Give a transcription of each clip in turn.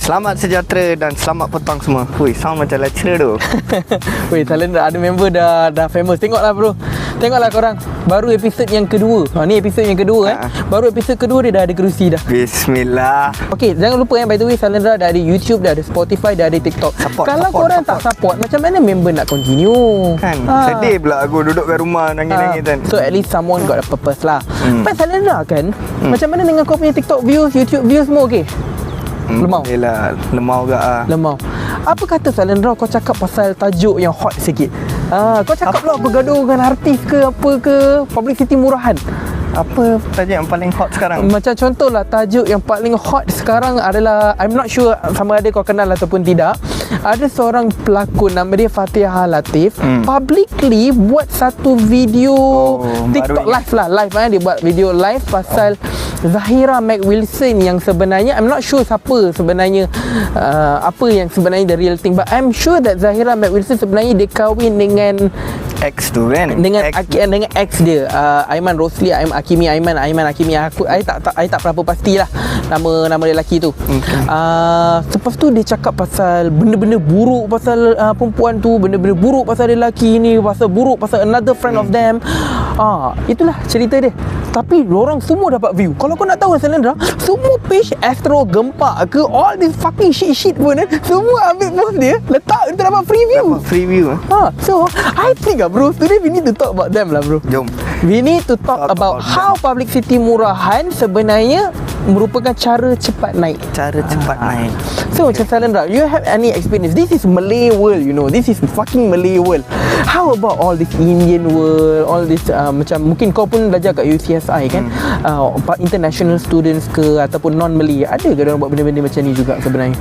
Selamat sejahtera dan selamat petang semua. Hui, sound macam lecturer tu. Weh, talent ada member dah famous. Tengoklah bro. Tengoklah korang. Baru episod yang kedua. Ni episod yang kedua Baru episod kedua dia dah ada kerusi dah. Bismillah. Okay, jangan lupa by the way, Salendra dah ada YouTube, dah ada Spotify, dah ada TikTok. Kalau korang tak support, macam mana member nak continue? Kan, sedih pula aku duduk kat rumah nangis-nangis kan. So at least someone got a purpose lah. But Salendra kan, macam mana dengan kau punya TikTok views, YouTube views semua okay? Lemau. Yelah, lemau ke Lemau. Apa kata Salendra kau cakap pasal tajuk yang hot sikit? Kau cakap lah bergaduh dengan artis ke apa ke, publicity murahan. Apa tajuk yang paling hot sekarang? Macam contohlah tajuk yang paling hot sekarang adalah, I'm not sure sama ada kau kenal ataupun tidak. Ada seorang pelakon nama dia Fatihah Latif, publicly buat satu video TikTok live lah, dia buat video live pasal Zahira Mac Wilson yang sebenarnya I'm not sure siapa sebenarnya apa yang sebenarnya the real thing, but I'm sure that Zahira Mac Wilson sebenarnya dia kahwin dengan X tu kan, dengan ex dia, Aiman Rosli, Hakimi Aiman Hakimi. I tak berapa pastilah nama lelaki tu. Lepas tu dia cakap pasal benda-benda buruk pasal perempuan tu, benda-benda buruk pasal lelaki ni, pasal buruk pasal another friend of them. Itulah cerita dia. Tapi orang semua dapat view. Kalau kau nak tahu Salendra, semua page Astro Gempak ke all this fucking shit pun semua ambil post dia, letak untuk dapat free view. Dapat free view. So I think bro, today we need to talk about them lah bro. Jom. We need to talk about how publicity murahan sebenarnya merupakan cara cepat naik. So macam Salendra, you have any experience? This is Malay world, you know. This is fucking Malay world. How about all this Indian world, all this macam mungkin kau pun belajar kat UCSI kan, international students ke ataupun non-Malay, ada ke orang buat benda-benda macam ni juga sebenarnya?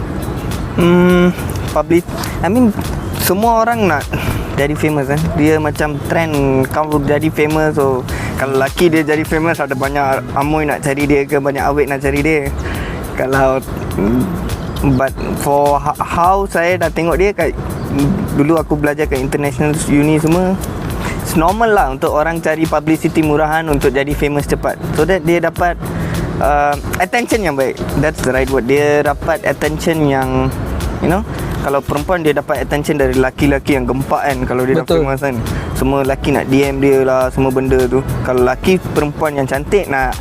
Public, I mean semua orang nak jadi famous kan. Dia macam trend, kalau jadi famous, so kalau lelaki dia jadi famous, ada banyak amoy nak cari dia ke, banyak awet nak cari dia. Kalau but for how saya dah tengok dia kat, dulu aku belajar kat international uni semua, it's normal lah untuk orang cari publicity murahan untuk jadi famous cepat, so that dia dapat attention yang baik. That's the right word. Dia dapat attention yang, you know, kalau perempuan dia dapat attention dari laki-laki yang gempak kan. Kalau dia dah famous kan, semua lelaki nak DM dia lah, semua benda tu. Kalau lelaki perempuan yang cantik nak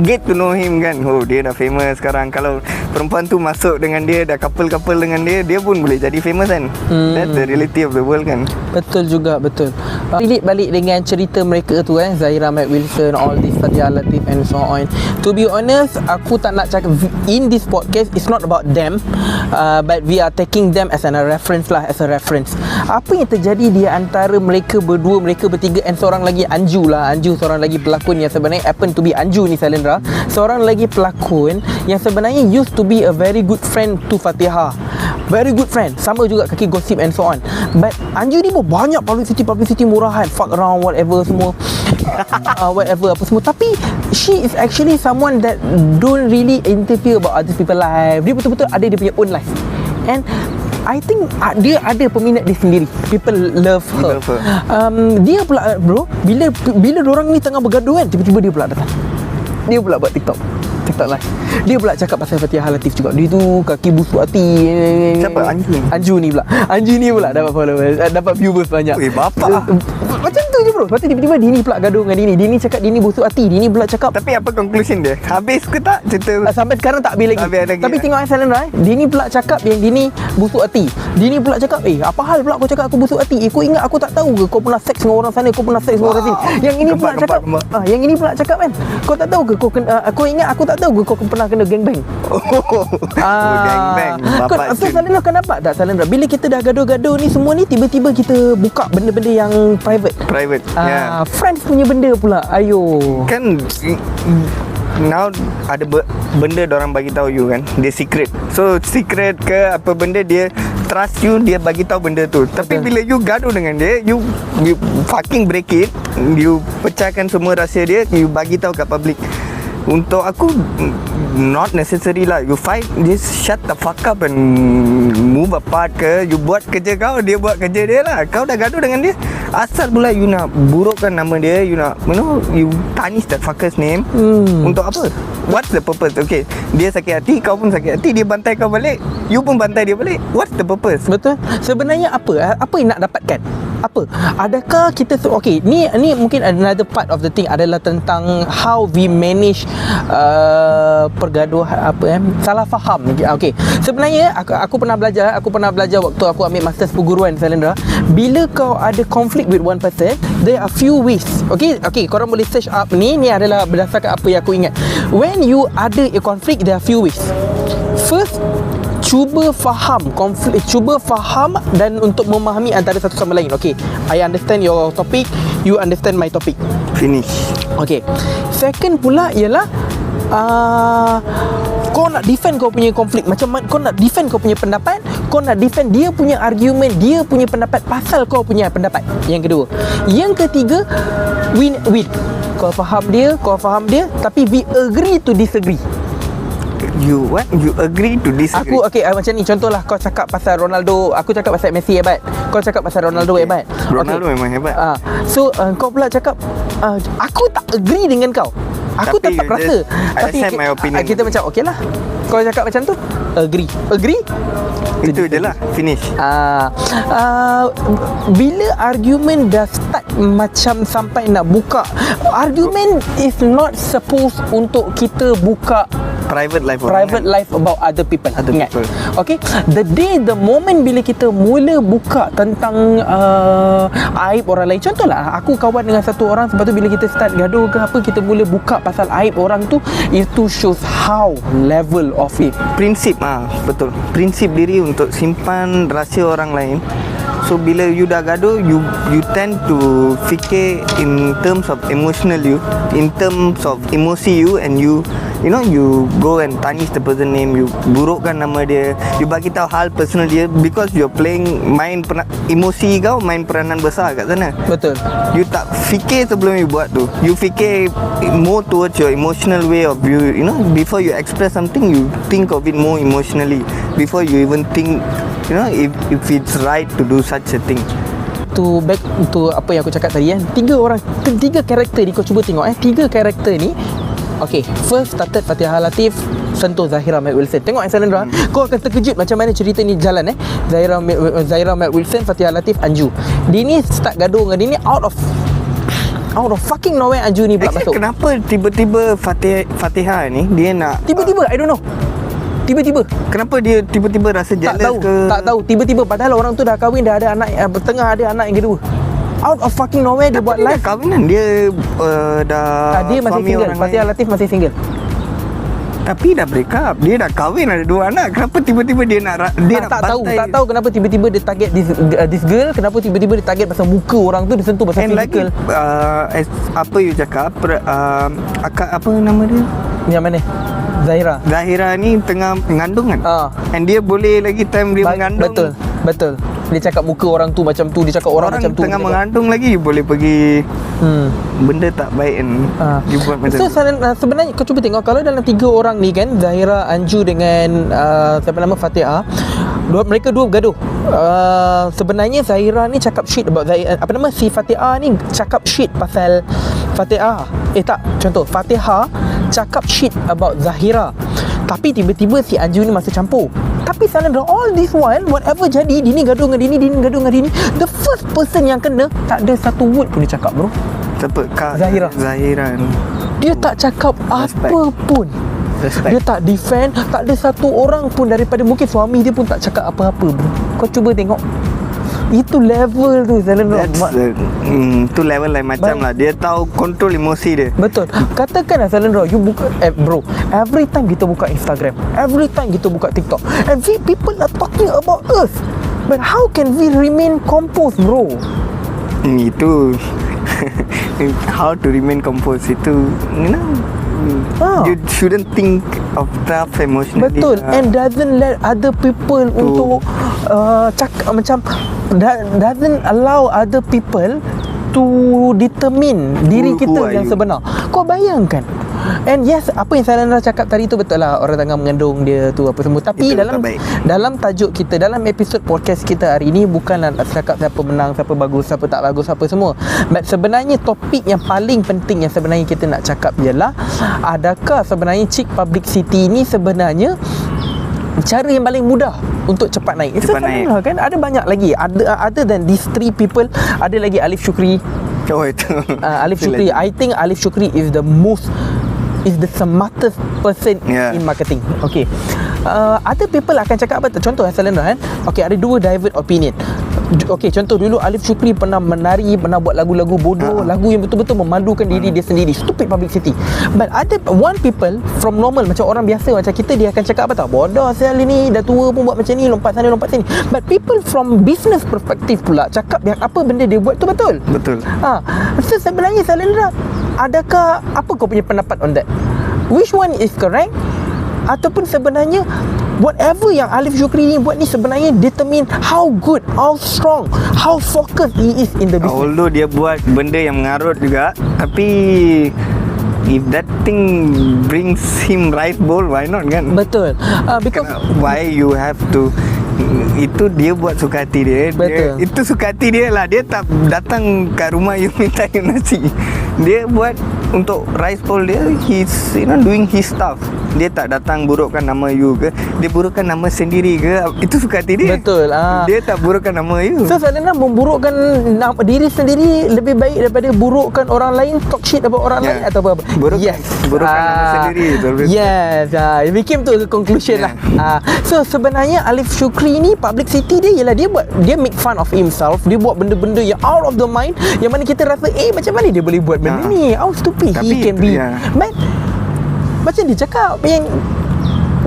get to know him kan, oh dia dah famous sekarang. Kalau perempuan tu masuk dengan dia, dah couple dengan dia, dia pun boleh jadi famous kan. That's the reality of the world kan. Betul juga, betul. Relate balik dengan cerita mereka tu Zahira Mac Wilson, all this Fatihah Latif and so on. To be honest, aku tak nak cakap in this podcast, it's not about them, but we are taking them as a reference lah, as a reference. Apa yang terjadi di antara mereka berdua, mereka bertiga, and seorang lagi Anju, seorang lagi pelakon yang sebenarnya happen to be Anju ni Salendra. Seorang lagi pelakon yang sebenarnya used to be a very good friend to Fatihah, very good friend, sama juga kaki gosip and so on. But Anju ni pun banyak publicity murahan, fuck around whatever semua, whatever apa semua. Tapi she is actually someone that don't really interfere about other people life. Dia betul-betul ada dia punya own life, and I think dia ada peminat dia sendiri. People love her. Dia pula bro, bila orang ni tengah bergaduh kan, tiba-tiba dia pula datang, dia pula buat TikTok live. Dia pula cakap pasal Fatihah Latif juga. Dia tu kaki busuk hati. Siapa? Anju ni pula dapat followers, dapat viewers banyak. Bapak macam tu je bro. Lepas tu tiba-tiba Dini pula gaduh dengan Dini. Dini cakap Dini busuk hati. Dini pula cakap. Tapi apa conclusion dia? Habis ke tak cerita? Sampai sekarang tak habis lagi. Tapi tengok Salendra, Dini pula cakap yang Dini busuk hati. Dini pula cakap, apa hal pula kau cakap aku busuk hati? Kau ingat aku tak tahu ke kau pernah seks dengan orang sana, kau pernah seks dengan orang sini? Yang ini pula cakap, yang ini pula cakap kan, kau tak tahu ke kau ingat aku tak tahu ke kau pernah kena gangbang? Gangbang. Bapak so Salendra kan nampak tak Salendra, bila kita dah gaduh-gaduh ni semua ni, tiba-tiba kita buka benda-benda yang private. Friends punya benda pula. Ayo. Kan now ada benda orang bagi tahu you kan, dia secret. So secret ke apa benda, dia trust you, dia bagi tahu benda tu. Tapi bila you gaduh dengan dia, you fucking break it, you pecahkan semua rahsia dia, you bagi tahu kat public. Untuk aku not necessary lah. You fight, just shut the fuck up and move apart ke. You buat kerja kau, dia buat kerja dia lah. Kau dah gaduh dengan dia, asal pula you nak burukkan nama dia, you nak, you know, you tarnish that fucker's name. Untuk apa? What's the purpose? Okay, dia sakit hati, kau pun sakit hati, dia bantai kau balik, you pun bantai dia balik. What's the purpose? Betul. Sebenarnya apa yang nak dapatkan? Apa? Adakah kita okay, ni mungkin another part of the thing adalah tentang how we manage pergaduhan, salah faham. Okay, sebenarnya aku pernah belajar waktu aku ambil masters perguruan, Salendra. Bila kau ada conflict with one person, there are few ways. Okay, korang boleh search up ni adalah berdasarkan apa yang aku ingat. When you ada a conflict, there are few ways. First, cuba faham konflik, cuba faham dan untuk memahami antara satu sama lain. Okay, I understand your topic, you understand my topic. Finish. Okay, second pula ialah kau nak defend kau punya konflik. Macam mana kau nak defend kau punya pendapat, kau nak defend dia punya argument, dia punya pendapat pasal kau punya pendapat. Yang kedua. Yang ketiga, win. Kau faham dia, tapi we agree to disagree. You what? You agree to disagree? Aku macam ni, contohlah kau cakap pasal Ronaldo, aku cakap pasal Messi hebat. Kau cakap pasal Ronaldo hebat. Ronaldo memang hebat. So kau pula cakap aku tak agree dengan kau. Aku tapi tetap rasa, tapi accept my opinion. kita macam okey lah. Kau cakap macam tu, agree. Itu je lah. Finish. Bila argument dah start macam sampai nak buka, argument is not supposed untuk kita buka private life about other people. Ingat. People. Okay, the moment bila kita mula buka tentang aib orang lain. Contohlah, aku kawan dengan satu orang, lepas tu bila kita start gaduh ke apa, kita mula buka pasal aib orang tu, itu shows how level of it. Prinsip betul. Prinsip diri untuk simpan rahsia orang lain. So bila you dah gaduh, you tend to fikir in terms of emotional you, in terms of emosi you, and you go and tarnish the person name, you burukkan nama dia, you bagi tahu hal personal dia, because you're playing emosi kau main peranan besar kat sana. Betul. You tak fikir sebelum you buat tu. You fikir more towards your emotional way of you, before you express something, you think of it more emotionally before you even think, if it's right to do such a thing. Back to apa yang aku cakap tadi kan. Tiga karakter ni kau cuba tengok tiga karakter ni. Okay, first started Fatihah Latif, sentuh Zahira Matt Wilson. Tengok Salendra, kau akan terkejut macam mana cerita ni jalan Zahira Matt Wilson, Fatihah Latif, Anju. Dia ni start gaduh dengan dia ni out of fucking nowhere. Anju ni pula masuk. Kenapa tiba-tiba Fatihah ni dia nak tiba-tiba, I don't know. Tiba-tiba. Kenapa dia tiba-tiba rasa jealous Tak tahu. Tiba-tiba padahal orang tu dah kahwin, dah ada anak, tengah ada anak yang kedua. Out of fucking nowhere dia buat live. Dia kahwinan, dia dah dia masih single. Fatihah Latif masih single. Tapi dah break up. Dia dah kahwin, ada 2 anak. Kenapa tiba-tiba dia nak tak tahu kenapa tiba-tiba dia target this girl. Kenapa tiba-tiba dia target pasal muka orang tu, dia sentuh pasal physical. Apa you cakap, akak apa nama dia? Yang mana? Zahira ni tengah mengandung kan? And dia boleh lagi time dia mengandung. Betul. Dia cakap muka orang tu macam tu, dia cakap orang macam tu. Tengah mengandung lagi, you boleh pergi benda tak baik kan. You buat macam so sebenarnya kau cuba tengok, kalau dalam 3 orang ni kan, Zahira, Anju dengan siapa nama Fatihah, mereka dua gaduh. Sebenarnya Zahira ni cakap shit about si Fatihah ni cakap shit pasal Fatihah. Contoh Fatihah cakap shit about Zahira, tapi tiba-tiba si Anju ni masuk campur. Tapi Salendra, all this while, whatever jadi, Dini gaduh dengan Dini, the first person yang kena, tak ada satu word pun dia cakap, bro. Siapa? Zahira ni. Dia tak cakap apa pun. Dia tak defend. Tak ada satu orang pun daripada, mungkin suami dia pun tak cakap apa-apa, bro. Kau cuba tengok. Itu level tu, Salendra. Tu level lain macam lah. Dia tahu kontrol emosi dia. Betul. Katakan lah Salendra, you buka bro, every time kita buka Instagram, every time kita buka TikTok, every people are talking about us, but how can we remain composed, bro? Itu how to remain composed, itu you shouldn't think of stuff emotionally. Betul. And doesn't let other people untuk cakap macam, doesn't allow other people to determine diri kita yang sebenar. Kau bayangkan, And yes, apa yang Salendra cakap tadi tu betul lah. Orang tengah mengandung dia tu apa semua. Tapi Itu dalam tak baik. dalam tajuk kita, dalam episod podcast kita hari ni, bukanlah nak cakap siapa menang, siapa bagus, siapa tak bagus, apa semua. But sebenarnya topik yang paling penting yang sebenarnya kita nak cakap ialah, adakah sebenarnya cheap publicity ni sebenarnya cara yang paling mudah untuk cepat naik? Cepat naik. Kan ada banyak lagi. Other than these three people, ada lagi Alif Syukri. Oh itu. Alif Syukri, I think Alif Syukri is the smartest person in marketing. Okay. Other people akan cakap apa? Contoh Salendra kan. Okay, ada dua diverse opinion. Okay, contoh dulu Alif Syukri pernah menari, pernah buat lagu-lagu bodoh, lagu yang betul-betul memalukan diri dia sendiri. Stupid publicity. But ada one people from normal, macam orang biasa macam kita, dia akan cakap apa tau? Bodoh Sal ni, dah tua pun buat macam ni, lompat sana lompat sini. But people from business perspective pula cakap yang apa benda dia buat tu betul. Betul. So sebenarnya Salendra, adakah apa kau punya pendapat on that? Which one is correct? Ataupun sebenarnya whatever yang Alif Syukri ni buat ni sebenarnya determine how good, how strong, how focused he is in the business. Although dia buat benda yang mengarut juga, tapi if that thing brings him right bowl, why not kan? Betul. Because why you have to, itu dia buat suka hati dia. Betul. Itu suka hati dia lah. Dia tak datang kat rumah you minta you nasi. Dia buat untuk rice bowl dia, he's doing his stuff. Dia tak datang burukkan nama you ke, dia burukkan nama sendiri ke, itu suka hati dia. Betul. Dia tak burukkan nama you. So Salendra, memburukkan nama diri sendiri lebih baik daripada burukkan orang lain, talk shit about orang lain atau apa? Burukkan nama sendiri. Yes. It became to the conclusion lah. So sebenarnya Alif Syukri ni, publicity dia ialah dia make fun of himself. Dia buat benda-benda yang out of the mind, yang mana kita rasa macam mana dia boleh buat benda ni, how stupid he can be. But macam dia cakap yang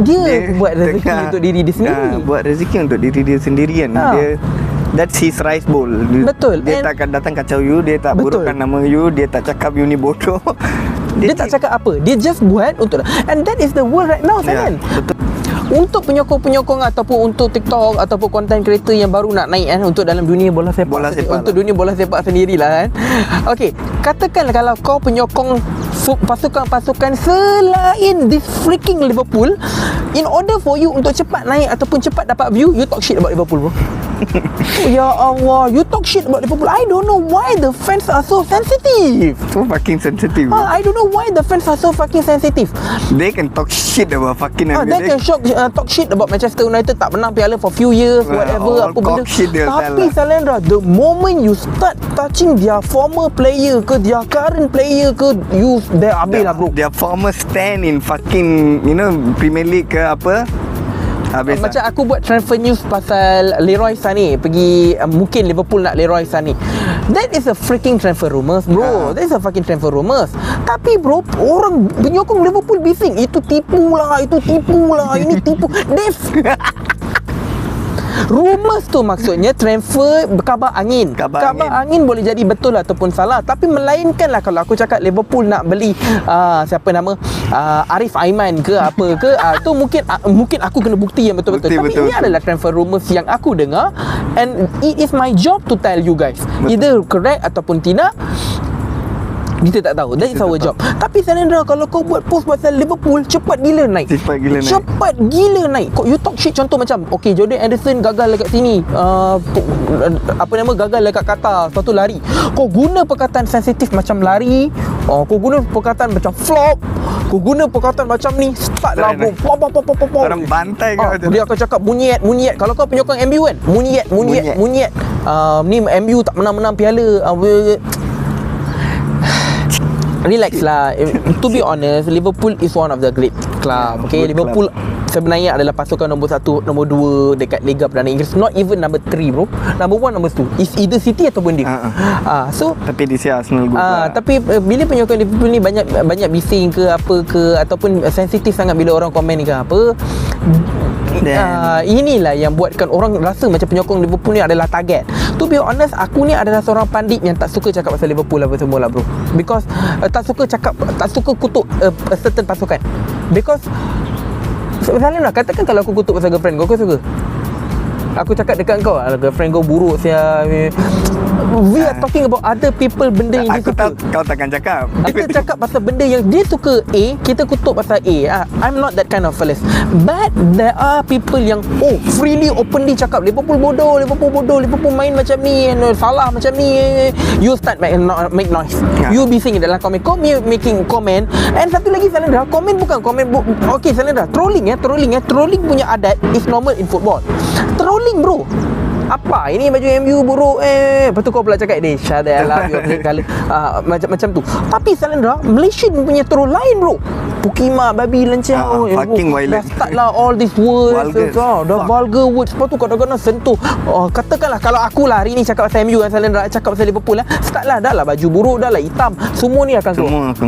dia buat rezeki untuk diri dia sendiri. Buat rezeki untuk diri dia sendiri kan. That's his rice bowl. Betul. Dia tak akan datang kacau you, dia tak burukkan nama you, dia tak cakap you ni bodoh. Dia tak cakap apa, dia just buat untuk, and that is the world right now, kan? Betul. Untuk penyokong-penyokong ataupun untuk TikTok ataupun content creator yang baru nak naik kan, untuk dalam dunia bola sepak, untuk dunia bola sepak sendirilah kan. Okey, katakanlah kalau kau penyokong pasukan-pasukan selain this freaking Liverpool, in order for you untuk cepat naik ataupun cepat dapat view, you talk shit about Liverpool, bro. Ya Allah, you talk shit about Liverpool. I don't know why the fans are so sensitive. So fucking sensitive. I don't know why the fans are so fucking sensitive. They can talk shit about fucking they can talk shit about Manchester United tak menang piala for few years, whatever, apa benda. Tapi Salendra, the moment you start touching their former player ke, their current player ke, you there habis lah, bro. Their former stand in fucking Premier League ke apa, habis macam aku buat transfer news pasal Leroy Sané pergi, mungkin Liverpool nak Leroy Sané. That is a freaking transfer rumours, bro. That is a fucking transfer rumours. Tapi bro, orang penyokong Liverpool bising, itu tipu lah, ini tipu. Rumours tu maksudnya transfer kabar angin. Kabar angin boleh jadi betul ataupun salah. Tapi melainkanlah kalau aku cakap Liverpool nak beli siapa nama Arif Aiman ke apa ke, tu mungkin aku kena bukti yang betul-betul. Tapi ini adalah transfer rumours yang aku dengar, and it is my job to tell you guys. Either correct ataupun tidak, kita tak tahu. That is our job. Tapi Salendra, kalau kau buat post pasal Liverpool, cepat gila naik. Cepat gila naik. Kau you talk shit, contoh macam Jordan Anderson gagal dekat sini, gagal dekat Qatar, satu lari. Kau guna perkataan sensitif macam lari, kau guna perkataan macam flop, kau guna perkataan macam ni, start lah bro. Orang bantai kau tu. Dia akan cakap munyet. Kalau kau penyokong MU kan, munyet. Ni MU tak menang-menang piala. Relax lah. To be honest, Liverpool is one of the great club. Okay, Liverpool sebenarnya adalah pasukan nombor 1, nombor 2 dekat Liga Perdana Inggeris. Not even number 3, bro. Number 1, number 2 is either City ataupun dia. So tapi di sini Arsenal good lah. Tapi bila penyokong Liverpool ni banyak bising ke apa ke, ataupun sensitif sangat bila orang komen ni ke apa, inilah yang buatkan orang rasa macam penyokong Liverpool ni adalah target. To be honest, aku ni adalah seorang pandit yang tak suka cakap pasal Liverpool apa semua lah, bro. Because tak suka kutuk a certain pasukan. Because misalnya lah, katakan kalau aku kutuk pasal girlfriend kau suka? Aku cakap dekat kau, girlfriend kau buruk sia. We are talking about other people, benda yang dia Aku suka. tahu kau takkan cakap. Kita cakap pasal benda yang dia suka A, kita kutuk pasal A. I'm not that kind of fellas. But there are people yang freely, openly cakap Liverpool bodoh, Liverpool main macam ni, salah macam ni. You start make noise. You be saying dalam komen. Kau making comment. And satu lagi Salendra, komen bukan komen okay Salendra, trolling punya adat is normal in football. Trolling bro. Apa ini baju MU buruk lepas tu kau pula cakap ni Syahda Allah your green colour macam tu. Tapi Salendra, Malaysian punya troll lain bro. Pukima babi lencang fucking violent. dah start lah all these words dah vulgar words. Lepas tu kadang-kadang sentuh katakanlah kalau aku lah hari ni cakap pasal MU dan Salendra cakap pasal Liverpool start lah dah lah baju buruk, dah lah hitam, semua ni akan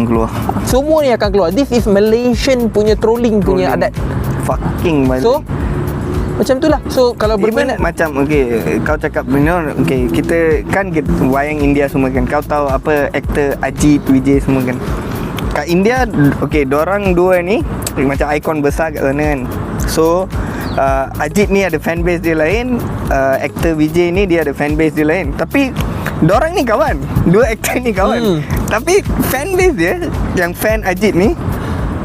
keluar. Semua ni akan keluar. This is Malaysian punya trolling punya adat. Fucking violent. So macam tu lah. So kalau berminat macam kau cakap okay, kita kan wayang India semua kan. Kau tahu apa aktor Ajit, Vijay semua kan. Kat India dorang dua ni macam ikon besar kat sana kan. So Ajit ni ada fanbase dia lain, aktor Vijay ni dia ada fanbase dia lain. Tapi dorang ni kawan. Dua aktor ni kawan. Tapi fanbase dia yang fan Ajit ni,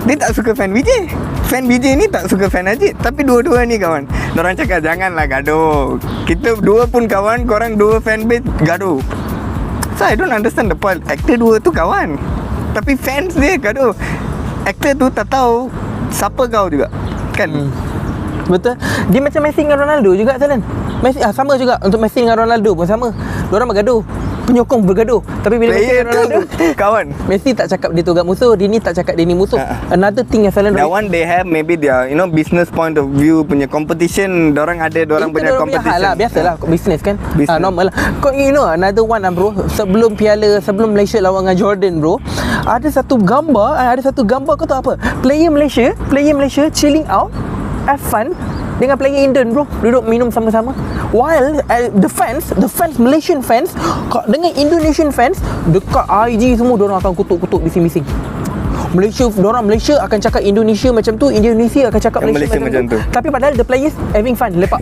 dia tak suka fan Vijay. Fan Vijay ni tak suka fan Ajit. Tapi dua-dua ni kawan. Diorang cakap janganlah gaduh. Kita dua pun kawan, korang dua fanbase gaduh. So I don't understand the point. Aktor dua tu kawan, tapi fans dia gaduh. Aktor tu tak tahu siapa kau juga kan. Betul. Dia macam Messi dengan Ronaldo juga Salan. Messi sama juga. Untuk Messi dengan Ronaldo pun sama. Diorang bergaduh, penyokong bergaduh. Tapi bila Messi dengan Ronaldo kawan, Messi tak cakap dia tu agak musuh, dia ni tak cakap dia ni musuh. Another thing yang Salan, that one they have maybe their business point of view punya competition. Dorang ada dorang punya competition lah. Biasalah business kan. Normal lah. Kau another one bro, sebelum Malaysia lawan dengan Jordan bro, ada satu gambar kau tahu apa? Player Malaysia chilling out, have fun dengan player Indian bro, duduk minum sama-sama. While the fans Malaysian fans dengan Indonesian fans dekat IG semua diorang akan kutuk-kutuk bising-bising. Malaysia akan cakap Indonesia macam tu, Indonesia akan cakap Malaysia macam tu. Tapi padahal the players having fun, lepak.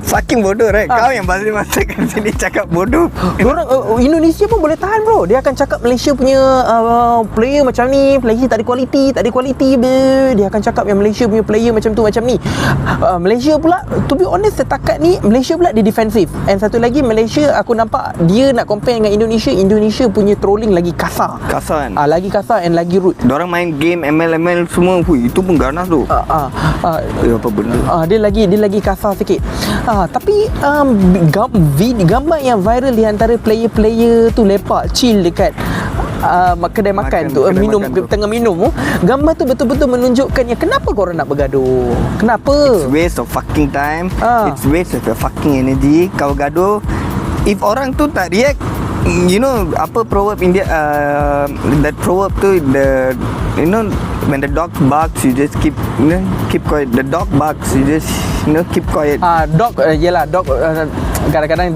Fucking bodoh right? Kau yang masa kat sini cakap bodoh. Diorang Indonesia pun boleh tahan bro. Dia akan cakap Malaysia punya player macam ni, player tak ada quality dia akan cakap yang Malaysia punya player macam tu macam ni. Malaysia pula, to be honest, setakat ni Malaysia pula dia defensive. And satu lagi, Malaysia aku nampak dia nak compare dengan Indonesia punya trolling lagi kasar kan? Lagi kasar and lagi rude. Diorang main game ML semua, itu pun ganas tu. Apa benda? Dia lagi kasar sikit. Tapi gambar yang viral di antara player-player tu lepak chill dekat kedai makan tu, tengah minum, gambar tu betul-betul menunjukkan kenapa korang nak bergaduh. Kenapa? It's waste of fucking time. It's waste of your fucking energy. Kau gaduh, if orang tu tak react, apa proverb India, that proverb tu, when the dog barks you just keep quiet. The dog barks you just keep quiet. Dog dog kadang-kadang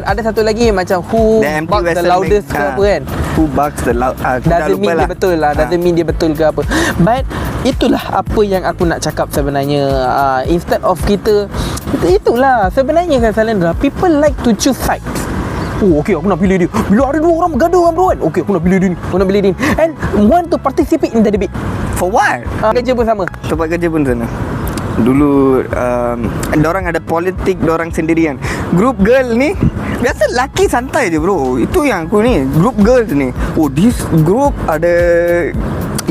ada satu lagi macam who barks the loudest ke apa kan. Who barks the loud, doesn't mean dia betul lah. Doesn't mean dia betul ke apa. But itulah apa yang aku nak cakap sebenarnya. Instead of kita, itulah sebenarnya kan Salendra, people like to choose sides. Okay, aku nak pilih dia. Bila ada dua orang bergaduh kan bro kan, okay, aku nak pilih dia ni. And want to participate in the debate. For what? Kerja pun sama. Tempat kerja pun sana. Dulu dorang ada politik dorang sendirian. Group girl ni biasa laki santai je bro. Itu yang aku ni, group girls ni. This group ada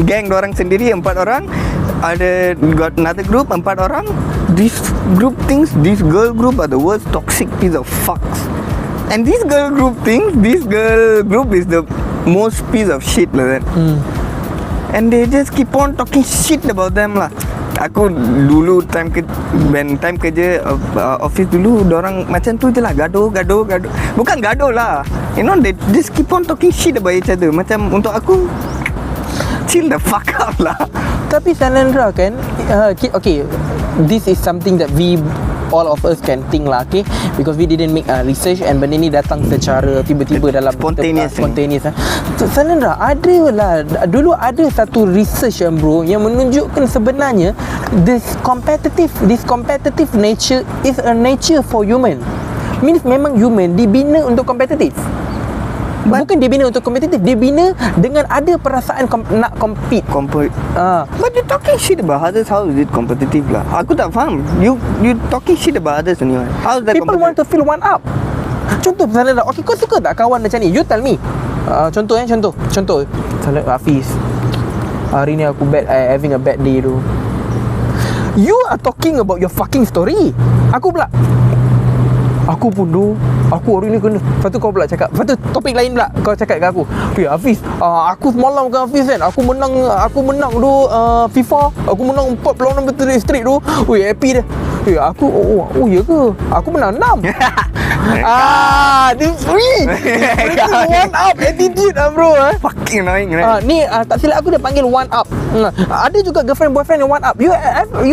gang dorang sendiri 4 orang. Ada got another group 4 orang. This group thinks this girl group are the worst toxic piece of fucks. And this girl group is the most piece of shit lah kan. And they just keep on talking shit about them lah. Aku dulu time kerja office dulu, dorang macam tu je lah, gaduh. Bukan gaduh lah, they just keep on talking shit about each other. Macam untuk aku, chill the fuck up lah. Tapi Salendra kan, okay, this is something that we all of us can think lah, okay, because we didn't make research and benda ni datang secara tiba-tiba dalam spontaneous. Salendra, ada lah dulu ada satu research bro yang menunjukkan sebenarnya this competitive nature is a nature for human. Means memang human dibina untuk kompetitif. Bukan dia bina untuk kompetitif, dia bina dengan ada perasaan nak compete. But you talking shit about others, how is it competitive lah? Aku tak faham. You talking shit about others only. How is that People want to feel one up. Contoh misalnya, okay, kau suka tak kawan macam ni? You tell me. Contoh. Misalnya Hafiz, hari ni aku having a bad day tu. You are talking about your fucking story. Aku pula, aku pun tu, aku hari ni kena. Lepas tu kau pula cakap, lepas tu topik lain pula kau cakap kat aku, Hafiz, aku semalam dengan Hafiz kan, aku menang tu FIFA, aku menang 4 perlawanan straight tu. Ui, happy dia. Aku ya ke? Aku menang 6. This one up attitude bro. Fucking annoying, right? Ni tak silap aku dia panggil one up. Ada juga girlfriend boyfriend yang one up. You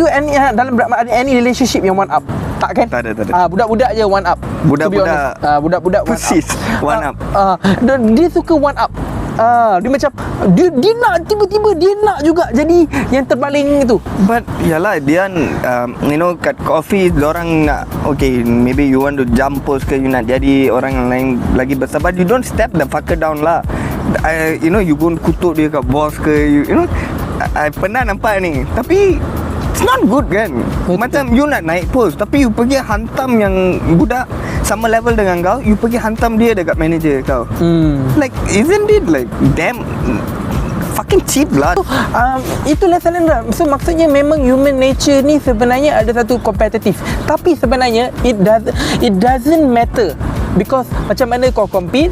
any dalam any relationship yang one up? Tak kan? Tak ada. Budak-budak je one up. Budak-budak pussies one up. Dia suka one up. Dia macam dia nak tiba-tiba dia nak juga jadi yang terbaling itu. But yalah, dia kat coffee diorang nak, okay, maybe you want to jump post ke, you nak jadi orang yang lain lagi besar, but you don't step the fucker down lah. You go kutuk dia kat boss ke, I pernah nampak ni, tapi it's not good kan. Macam you nak naik post tapi you pergi hantam yang budak sama level dengan kau, you pergi hantam dia dekat manager kau. Like, isn't it like damn fucking cheap lah. Itulah Salendra. So maksudnya memang human nature ni sebenarnya ada satu kompetitif, tapi sebenarnya it doesn't matter, because macam mana kau compete,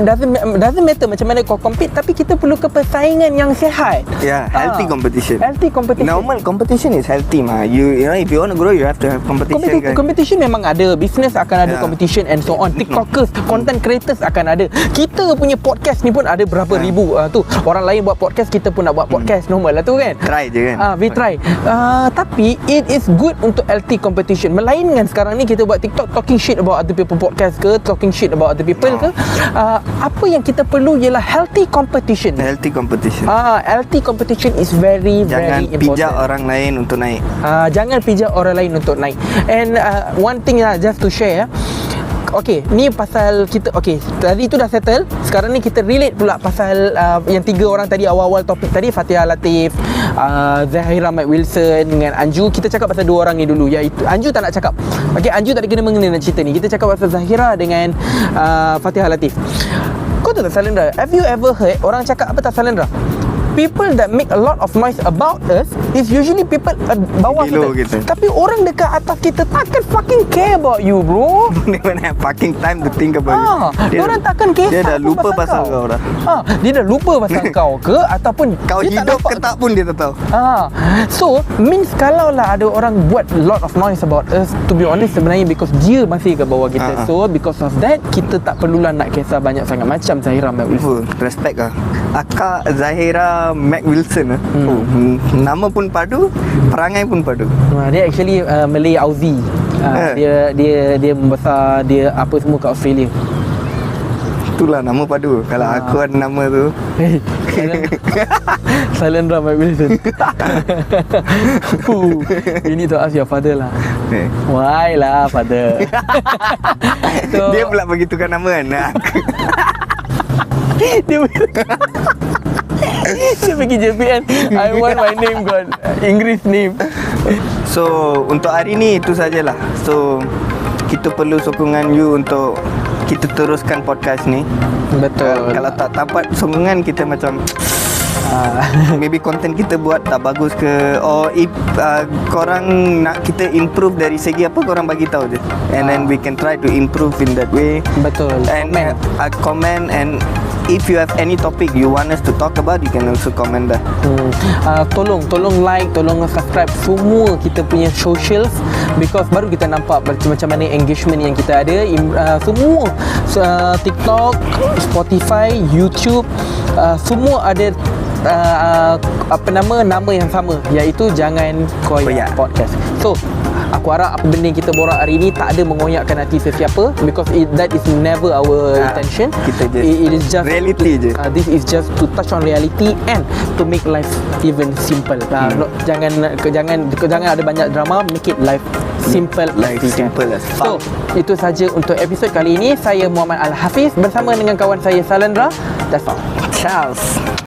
doesn't matter macam mana kau compete, tapi kita perlu persaingan yang sihat. Healthy competition. Normal competition is healthy mah. You know, if you want to grow, you have to have competition. Competition memang ada. Business akan ada competition and so on. TikTokers, content creators akan ada. Kita punya podcast ni pun ada berapa ribu tu. Orang lain buat podcast, kita pun nak buat podcast. Normal lah tu kan. Try je kan. We try. Tapi it is good untuk healthy competition. Melainkan sekarang ni kita buat TikTok talking shit about other people podcast ke, talking shit about other people ke. Apa yang kita perlu ialah healthy competition. Healthy competition is very jangan very important. Jangan pijak orang lain untuk naik. Jangan pijak orang lain untuk naik. And one thing just to share. Okay, ni pasal kita, okay, tadi tu dah settle. Sekarang ni kita relate pula pasal yang 3 orang tadi, awal-awal topik tadi, Fatihah Latif, Zahira Mike Wilson dengan Anju. Kita cakap pasal 2 orang ni dulu. Iaitu Anju tak nak cakap. Okay, Anju tak ada kena mengena dengan cerita ni. Kita cakap pasal Zahira dengan Fatihah Latif. Kau tahu tak Salendra, have you ever heard orang cakap apa tak Salendra? People that make a lot of noise about us is usually people bawah kita. Tapi orang dekat atas kita takkan fucking care about you, bro. They don't have fucking time to think about you. Dia orang takkan kisah. Dia dah lupa pasal kau dah. Dia dah lupa pasal kau ke, ataupun kau hidup ke tak pun dia tak tahu. So means kalau lah ada orang buat lot of noise about us, to be honest sebenarnya because dia masih ke bawah kita. So because of that, kita tak perlulah nak kisah banyak sangat. Macam Zahira Mac Wilson. Respect lah. Akak Zahira Mac Wilson nama pun padu, perangai pun padu. Dia actually Malay Aussie. Dia membesar, dia apa semua kat Australia. Itulah nama padu. Kalau aku ada nama tu, Salendra Mac Wilson. You need to ask your father lah. Why lah father? So, dia pula bagi tukar nama kan. Dia pergi JPN, I want my name got English name. So untuk hari ni itu sajalah. So kita perlu sokongan you untuk kita teruskan podcast ni. Betul. Kalau tak dapat sokongan, kita macam maybe konten kita buat tak bagus ke, or if korang nak kita improve dari segi apa, korang bagi tahu je, and then we can try to improve in that way. Betul. And comment, and if you have any topic you want us to talk about, you can also comment dah. Tolong like, tolong subscribe semua kita punya socials, because baru kita nampak macam mana engagement yang kita ada. Semua TikTok, Spotify, YouTube, semua ada nama yang sama, iaitu Jangan Koyak Koyak. Podcast. So aku harap apa benda yang kita borak hari ni tak ada mengoyakkan hati sesiapa, because that is never our intention. Kita just It is just reality je. This is just to touch on reality and to make life even simple. Jangan ada banyak drama, make it life simple. Life as we can. simple as So itu saja untuk episod kali ini. Saya Muhammad Al-Hafiz bersama dengan kawan saya Salendra. That's all. Charles.